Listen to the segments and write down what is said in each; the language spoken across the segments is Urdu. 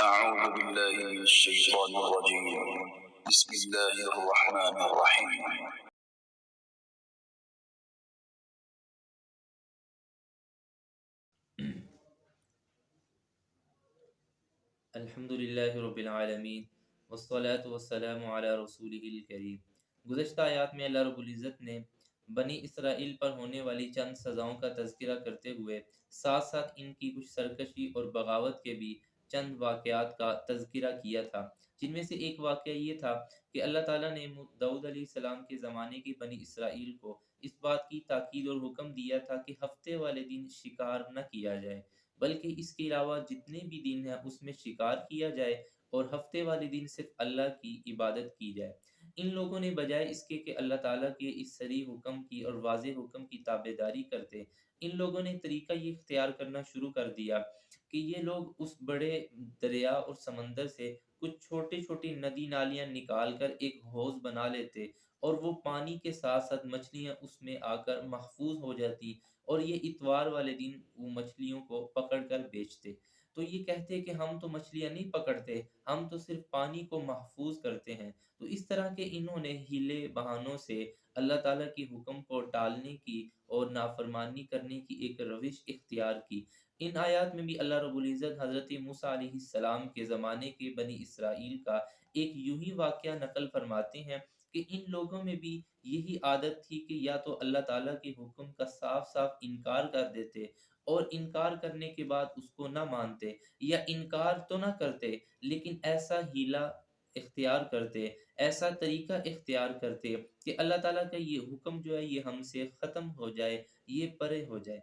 أعوذ بالله من الشيطان الرجيم بسم الله الرحمن الرحيم الحمدللہ رب العالمین والصلاة والسلام علی رسولہ الکریم۔ گزشتہ آیات میں اللہ رب العزت نے بنی اسرائیل پر ہونے والی چند سزاؤں کا تذکرہ کرتے ہوئے ساتھ ساتھ ان کی کچھ سرکشی اور بغاوت کے بھی چند واقعات کا تذکرہ کیا تھا، جن میں سے ایک واقعہ یہ تھا کہ اللہ تعالیٰ نے داؤد علیہ السلام کے زمانے کی بنی اسرائیل کو اس بات کی تاکید اور حکم دیا تھا کہ ہفتے والے دن شکار نہ کیا جائے، بلکہ اس کے علاوہ جتنے بھی دن ہیں اس میں شکار کیا جائے اور ہفتے والے دن صرف اللہ کی عبادت کی جائے۔ ان لوگوں نے بجائے اس کے کہ اللہ تعالیٰ کے اس صریح حکم کی اور واضح حکم کی تابع داری کرتے، ان لوگوں نے طریقہ یہ اختیار کرنا شروع کر دیا کہ یہ لوگ اس بڑے دریا اور سمندر سے کچھ چھوٹی چھوٹی ندی نالیاں نکال کر ایک حوض بنا لیتے، اور وہ پانی کے ساتھ ساتھ مچھلیاں اس میں آ کر محفوظ ہو جاتی، اور یہ اتوار والے دن وہ مچھلیوں کو پکڑ کر بیچتے۔ تو یہ کہتے کہ ہم تو مچھلیاں نہیں پکڑتے، ہم تو صرف پانی کو محفوظ کرتے ہیں۔ تو اس طرح کے انہوں نے ہیلے بہانوں سے اللہ تعالیٰ کی حکم کو ٹالنے کی اور نافرمانی کرنے کی ایک روش اختیار کی۔ ان آیات میں بھی اللہ رب العزت حضرت موسیٰ علیہ السلام کے زمانے کے بنی اسرائیل کا ایک یوں ہی واقعہ نقل فرماتے ہیں کہ ان لوگوں میں بھی یہی عادت تھی کہ یا تو اللہ تعالیٰ کے حکم کا صاف صاف انکار کر دیتے، اور انکار کرنے کے بعد اس کو نہ مانتے، یا انکار تو نہ کرتے لیکن ایسا ہیلا اختیار کرتے، ایسا طریقہ اختیار کرتے کہ اللہ تعالیٰ کا یہ حکم جو ہے یہ ہم سے ختم ہو جائے، یہ پرے ہو جائے۔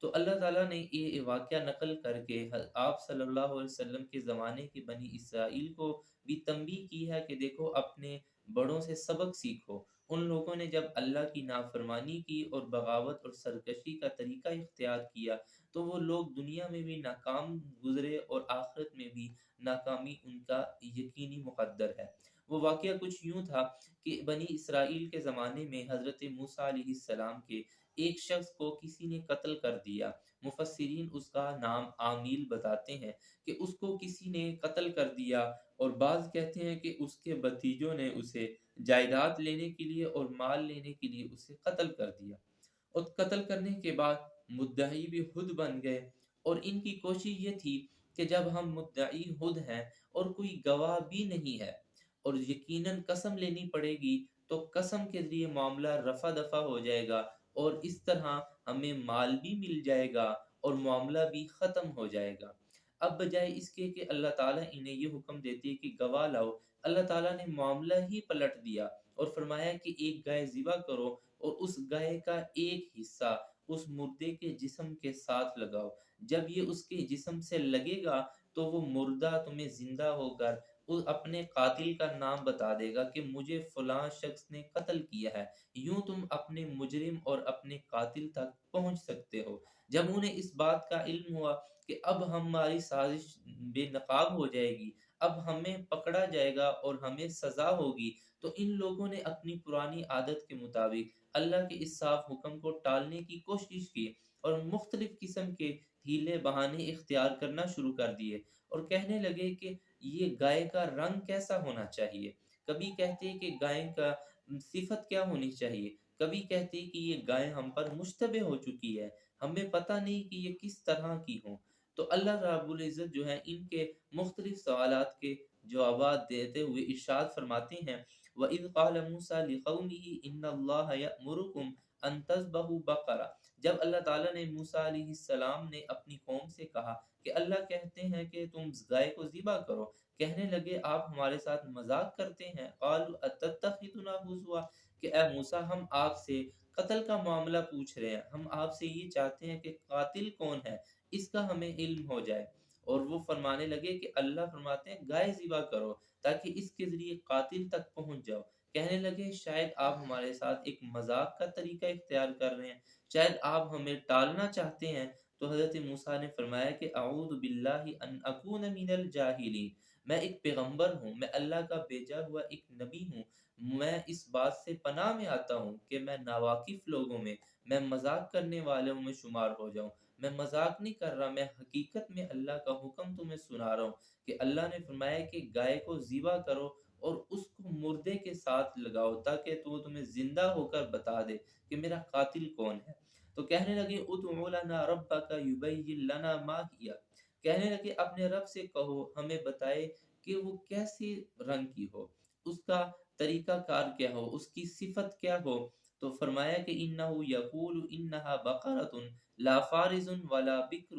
تو اللہ تعالیٰ نے یہ واقعہ نقل کر کے آپ صلی اللہ علیہ وسلم کے زمانے کی بنی اسرائیل کو بھی تنبیہ کی ہے کہ دیکھو اپنے بڑوں سے سبق سیکھو۔ ان لوگوں نے جب اللہ کی نافرمانی کی اور بغاوت اور سرکشی کا طریقہ اختیار کیا تو وہ لوگ دنیا میں بھی ناکام گزرے اور آخرت میں بھی ناکامی ان کا یقینی مقدر ہے۔ وہ واقعہ کچھ یوں تھا کہ بنی اسرائیل کے زمانے میں حضرت موسیٰ علیہ السلام کے ایک شخص کو کسی نے قتل کر دیا۔ مفسرین اس کا نام عامیل بتاتے ہیں کہ اس کو کسی نے قتل کر دیا، اور بعض کہتے ہیں کہ اس کے بھتیجوں نے اسے جائیداد لینے کے لیے اور مال لینے کے لیے اسے قتل کر دیا، اور قتل کرنے کے بعد مدعی بھی خود بن گئے، اور ان کی کوشش یہ تھی کہ جب ہم مدعی خود ہیں اور کوئی گواہ بھی نہیں ہے اور یقیناً قسم لینی پڑے گی، تو قسم کے ذریعے معاملہ رفع دفع ہو جائے گا، اور اس طرح ہمیں مال بھی مل جائے گا اور معاملہ بھی ختم ہو جائے گا۔ اب بجائے اس کے کہ اللہ تعالیٰ انہیں یہ حکم دیتے کہ گواہ لاؤ، اللہ تعالیٰ نے معاملہ ہی پلٹ دیا اور فرمایا کہ ایک گائے ذبح کرو اور اس گائے کا ایک حصہ اس مردے کے جسم کے ساتھ لگاؤ۔ جب یہ اس کے جسم سے لگے گا تو وہ مردہ تمہیں زندہ ہو کر اپنے قاتل کا نام بتا دے گا کہ مجھے فلاں شخص نے قتل کیا ہے۔ یوں تم اپنے مجرم اور اپنے قاتل تک پہنچ سکتے ہو۔ جب انہیں اس بات کا علم ہوا کہ اب ہماری سازش بے نقاب ہو جائے گی، اب ہمیں پکڑا جائے گا اور ہمیں سزا ہوگی، تو ان لوگوں نے اپنی پرانی عادت کے مطابق اللہ کے اس صاف حکم کو ٹالنے کی کوشش کی اور مختلف قسم کے ہیلے بہانے اختیار کرنا شروع کر دیے، اور کہنے لگے کہ یہ گائے کا رنگ کیسا ہونا چاہیے، کبھی کہتے کہ گائے کا صفت کیا ہونی چاہیے، کبھی کہتے کہ یہ گائے ہم پر مشتبہ ہو چکی ہے، ہمیں پتہ نہیں کہ یہ کس طرح کی ہوں۔ تو اللہ رب العزت جو ہے ان کے مختلف سوالات کے جوابات دیتے ہوئے ارشاد فرماتے ہیں، وَإِذْ قَالَ مُوسَىٰ لِقَوْمِهِ إِنَّ اللَّهَ يَأْمُرُكُمْ أَن تَذْبَحُوا بَقَرَةً۔ جب اللہ تعالیٰ نے موسیٰ علیہ السلام نے اپنی قوم سے کہا کہ اللہ کہتے ہیں کہ تم گائے کو ذبح کرو، کہنے لگے آپ ہمارے ساتھ مذاق کرتے ہیں، قالوا اتتخذنا ہزوا، کہ اے موسیٰ ہم آپ سے قتل کا معاملہ پوچھ رہے ہیں، ہم آپ سے یہ چاہتے ہیں کہ قاتل کون ہے اس کا ہمیں علم ہو جائے۔ اور وہ فرمانے لگے کہ اللہ فرماتے ہیں گائے ذبح کرو تاکہ اس کے ذریعے قاتل تک پہنچ جاؤ۔ کہنے لگے شاید آپ ہمارے ساتھ ایک مذاق کا طریقہ اختیار کر رہے ہیں، شاید آپ ہمیں ٹالنا چاہتے ہیں۔ تو حضرت موسیٰ نے فرمایا کہ اعوذ باللہ ان اکون من الجاہلین، میں ایک پیغمبر ہوں، میں اللہ کا بھیجا ہوا ایک نبی ہوں، میں اس بات سے پناہ میں آتا ہوں کہ میں ناواقف لوگوں میں مذاق کرنے والوں میں شمار ہو جاؤں۔ میں مذاق نہیں کر رہا، میں حقیقت میں اللہ کا حکم تمہیں سنا رہا ہوں کہ اللہ نے فرمایا کہ گائے کو ذبح کرو اور اس کو مردے کے ساتھ لگاؤ تاکہ تو وہ تمہیں زندہ ہو کر بتا دے کہ میرا قاتل کون ہے۔ تو کہنے لگے ادع لنا ربک یبین لنا ما ہی، کہنے لگے اپنے رب سے کہو ہمیں بتائے کہ وہ کیسے رنگ کی ہو، اس کا طریقہ کار کیا ہو، اس کی صفت کیا ہو۔ تو فرمایا کہ انہو یقول انہا بقرۃ لا فارض ولا بکر،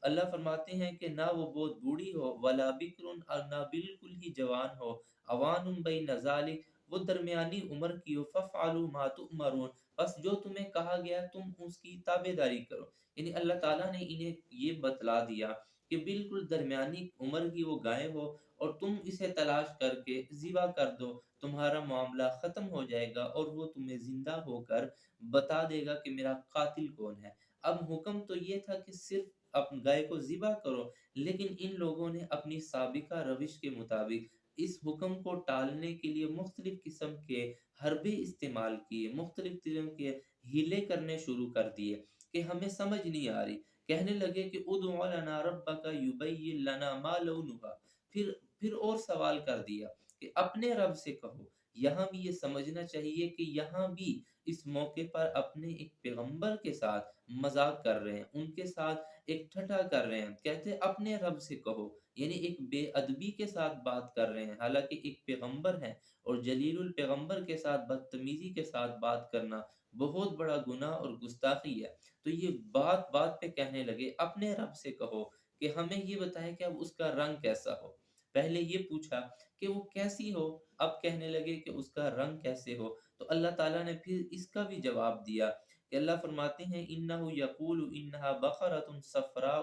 اللہ فرماتے ہیں کہ نہ وہ بہت بوڑھی ہو ولا بکر، اور نہ بالکل ہی جوان ہو، اوان بین ذالک، وہ درمیانی عمر کی ہو، ففعلوا ما تؤمرون، بس جو تمہیں کہا گیا تم اس کی تابع داری کرو۔ یعنی اللہ تعالیٰ نے انہیں یہ بتلا دیا کہ بالکل درمیانی عمر کی وہ گائے ہو اور تم اسے تلاش کر کے ذبح کر دو، تمہارا معاملہ ختم ہو جائے گا اور وہ تمہیں زندہ ہو کر بتا دے گا کہ میرا قاتل کون ہے۔ اب حکم تو یہ تھا کہ صرف اپنی گائے کو ذبح کرو، لیکن ان لوگوں نے اپنی سابقہ روش کے مطابق اس حکم کو ٹالنے کے لیے مختلف قسم کے حربے استعمال کیے، مختلف قسم کے ہیلے کرنے شروع کر دیے کہ ہمیں سمجھ نہیں آ رہی۔ کہنے لگے کہ ادع لنا ربک یبین لنا ما لونھا، پھر اور سوال کر دیا کہ اپنے رب سے کہو۔ یہاں بھی یہ سمجھنا چاہیے کہ یہاں بھی اس موقع پر اپنے ایک پیغمبر کے ساتھ مذاق کر رہے ہیں، ان کے ساتھ ایک ٹھٹھا کر رہے ہیں، کہتے ہیں اپنے رب سے کہو، یعنی ایک بے ادبی کے ساتھ بات کر رہے ہیں، حالانکہ ایک پیغمبر ہے اور جلیل الپیغمبر کے ساتھ بدتمیزی کے ساتھ بات کرنا بہت بڑا گناہ اور گستاخی ہے۔ تو یہ بات بات پہ کہنے لگے اپنے رب سے کہو کہ ہمیں یہ بتائے کہ اب اس کا رنگ کیسا ہو۔ پہلے یہ پوچھا کہ وہ کیسی ہو، اب کہنے لگے کہ اس کا رنگ کیسے ہو۔ تو اللہ تعالیٰ نے پھر اس کا بھی جواب دیا کہ اللہ فرماتے ہیں انہو یقول انہا بقرۃ صفراء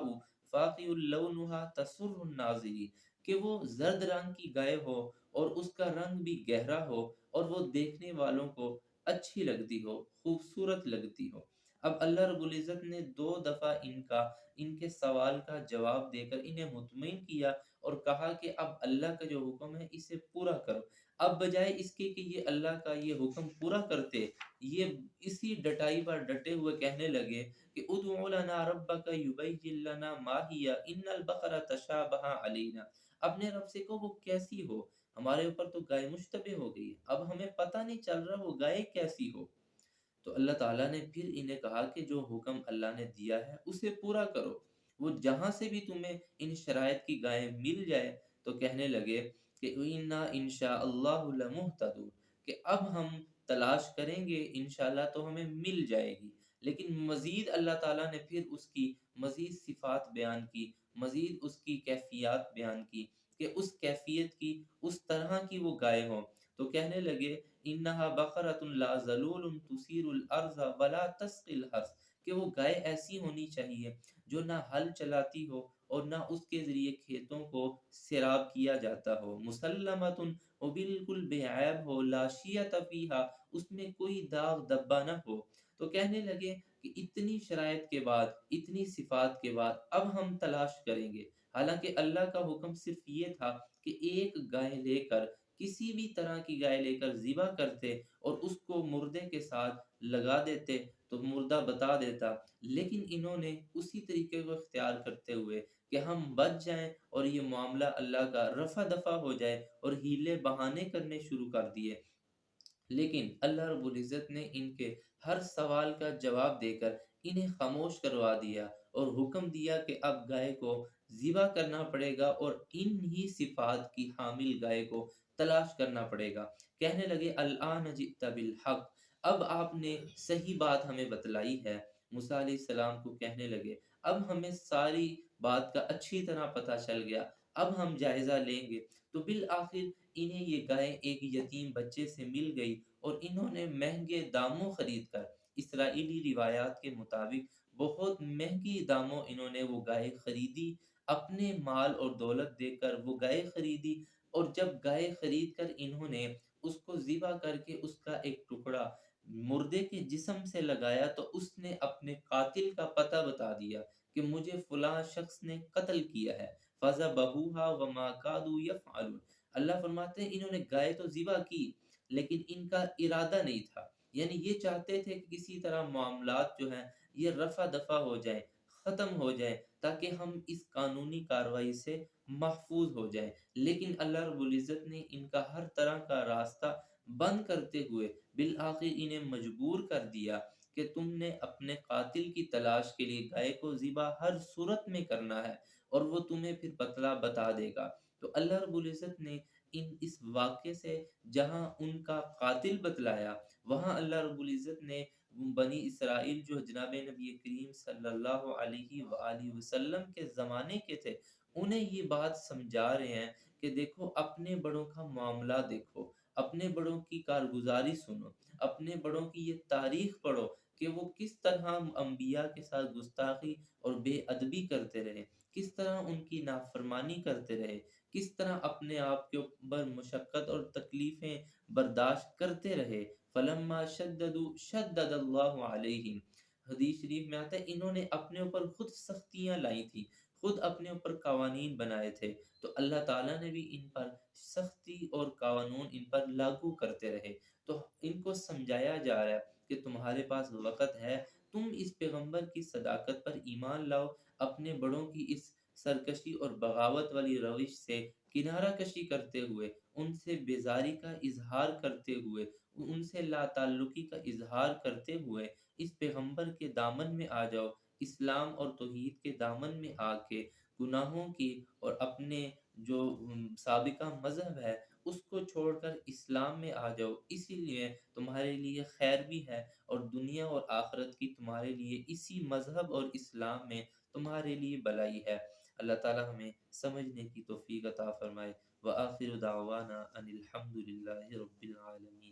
فاقع لونھا تسر الناظرین، کہ وہ زرد رنگ کی گائے ہو اور اس کا رنگ بھی گہرا ہو اور وہ دیکھنے والوں کو اچھی لگتی ہو، خوبصورت لگتی ہو۔ اب اللہ رب العزت نے دو دفعہ ان کے سوال کا جواب دے کر انہیں مطمئن کیا اور کہا کہ اب اللہ کا جو حکم ہے اسے پورا کرو۔ اب بجائے اس کے کہ یہ اللہ کا یہ حکم پورا کرتے، یہ اسی ڈٹائی پر ڈٹے ہوئے کہنے لگے کہ ادع لنا ربک یبین لنا ما ہی ان البقرہ تشابہ علینا، اپنے رب سے کہو وہ کیسی ہو، ہمارے اوپر تو گائے مشتبہ ہو گئی ہے، اب ہمیں پتہ نہیں چل رہا وہ گائے کیسی ہو۔ تو اللہ تعالیٰ نے پھر انہیں کہا کہ جو حکم اللہ نے دیا ہے اسے پورا کرو، وہ جہاں سے بھی تمہیں ان شرائط کی گائیں مل جائے۔ تو کہنے لگے کہ اِنَّا انشاء اللہ لمہتدون، کہ اب ہم تلاش کریں گے انشاءاللہ تو ہمیں مل جائے گی۔ لیکن مزید اللہ تعالیٰ نے پھر اس کی مزید صفات بیان کی، مزید اس کی کیفیات بیان کی کہ اس کیفیت کی، اس طرح کی وہ گائے ہوں۔ تو کہنے لگے انہا بقرۃ لا ذلول تثیر الارض ولا تسقی الحرث، کہ وہ گائے ایسی ہونی چاہیے جو نہ ہل چلاتی ہو اور نہ اس کے ذریعے کھیتوں کو سیراب کیا جاتا ہو، مسلمۃ، وہ بالکل بے عیب ہو، لا شیۃ فیہا، اس میں کوئی داغ دبا نہ ہو۔ تو کہنے لگے کہ اتنی شرائط کے بعد، اتنی صفات کے بعد اب ہم تلاش کریں گے، حالانکہ اللہ کا حکم صرف یہ تھا کہ ایک گائے لے کر، کسی بھی طرح کی گائے لے کر ذبح کرتے اور اس کو مردے کے ساتھ لگا دیتے تو مردہ بتا دیتا، لیکن انہوں نے اسی طریقے کو اختیار کرتے ہوئے کہ ہم بچ جائیں اور یہ معاملہ اللہ کا رفع دفع ہو جائے اور ہیلے بہانے کرنے شروع کر دیے۔ لیکن اللہ رب العزت نے ان کے ہر سوال کا جواب دے کر انہیں خاموش کروا دیا اور حکم دیا کہ اب گائے کو ذبح کرنا پڑے گا اور ان ہی صفات کی حامل گائے کو تلاش کرنا پڑے گا۔ کہنے لگے الآن جئت بالحق، اب آپ نے صحیح بات ہمیں بتلائی ہے۔ موسیٰ علیہ السلام کو کہنے لگے اب ہمیں ساری بات کا اچھی طرح پتہ چل گیا، اب ہم جائزہ لیں گے۔ تو بالآخر انہیں یہ گائے ایک یتیم بچے سے مل گئی اور انہوں نے مہنگے داموں خرید کر، اسرائیلی روایات کے مطابق بہت مہنگی داموں انہوں نے وہ گائے خریدی، اپنے مال اور دولت دے کر وہ گائے خریدی، اور جب گائے خرید کر انہوں نے اس کو ذبح کر کے اس کا ایک ٹکڑا مردے کے جسم سے لگایا تو اس نے اپنے قاتل کا پتہ بتا دیا کہ مجھے فلاں شخص نے قتل کیا ہے۔ فَذَبَحُوهَا وَمَا كَادُوا يَفْعَلُونَ، اللہ فرماتے ہیں انہوں نے گائے تو ذبح کی لیکن ان کا ارادہ نہیں تھا، یعنی یہ چاہتے تھے کہ کسی طرح معاملات جو ہیں یہ رفع دفع ہو جائیں، ختم ہو جائیں تاکہ ہم اس قانونی کارروائی سے محفوظ ہو جائیں۔ لیکن اللہ رب العزت نے ان کا ہر طرح کا راستہ بند کرتے ہوئے بالآخر انہیں مجبور کر دیا کہ تم نے اپنے قاتل کی تلاش کے لیے گائے کو ذبح ہر صورت میں کرنا ہے، اور وہ تمہیں پھر بدلہ بتا دے گا۔ تو اللہ رب العزت نے اس واقعے سے جہاں ان کا قاتل بتلایا، وہاں اللہ رب العزت نے بنی اسرائیل جو جناب نبی کریم صلی اللہ علیہ وآلہ وسلم کے زمانے کے تھے، انہیں یہ بات سمجھا رہے ہیں کہ دیکھو اپنے بڑوں کا معاملہ دیکھو، اپنے بڑوں کی کارگزاری سنو، اپنے بڑوں کی یہ تاریخ پڑھو کہ وہ کس طرح انبیاء کے ساتھ گستاخی اور بے ادبی کرتے رہے، کس طرح ان کی نافرمانی کرتے رہے، کس طرح اپنے آپ کے اوپر مشقت اور تکلیفیں برداشت کرتے رہے۔ فلما شددوا شدد اللہ علیہم، حدیث شریف میں آتا ہے انہوں نے اپنے اوپر خود سختیاں لائی تھی، خود اپنے اوپر قوانین بنائے تھے، تو اللہ تعالیٰ نے بھی ان پر سختی اور قانون ان پر لاگو کرتے رہے۔ تو ان کو سمجھایا جا رہا ہے کہ تمہارے پاس وقت ہے، تم اس پیغمبر کی صداقت پر ایمان لاؤ، اپنے بڑوں کی اس سرکشی اور بغاوت والی روش سے کنارہ کشی کرتے ہوئے، ان سے بیزاری کا اظہار کرتے ہوئے، ان سے لا تعلقی کا اظہار کرتے ہوئے اس پیغمبر کے دامن میں آ جاؤ، اسلام اور توحید کے دامن میں آ کے گناہوں کی اور اپنے جو سابقہ مذہب ہے اس کو چھوڑ کر اسلام میں آ جاؤ، اسی لیے تمہارے لیے خیر بھی ہے، اور دنیا اور آخرت کی تمہارے لیے اسی مذہب اور اسلام میں تمہارے لیے بلائی ہے۔ اللہ تعالی ہمیں سمجھنے کی توفیق عطا فرمائے۔ وآخر دعوانا ان الحمد للہ رب العالمین۔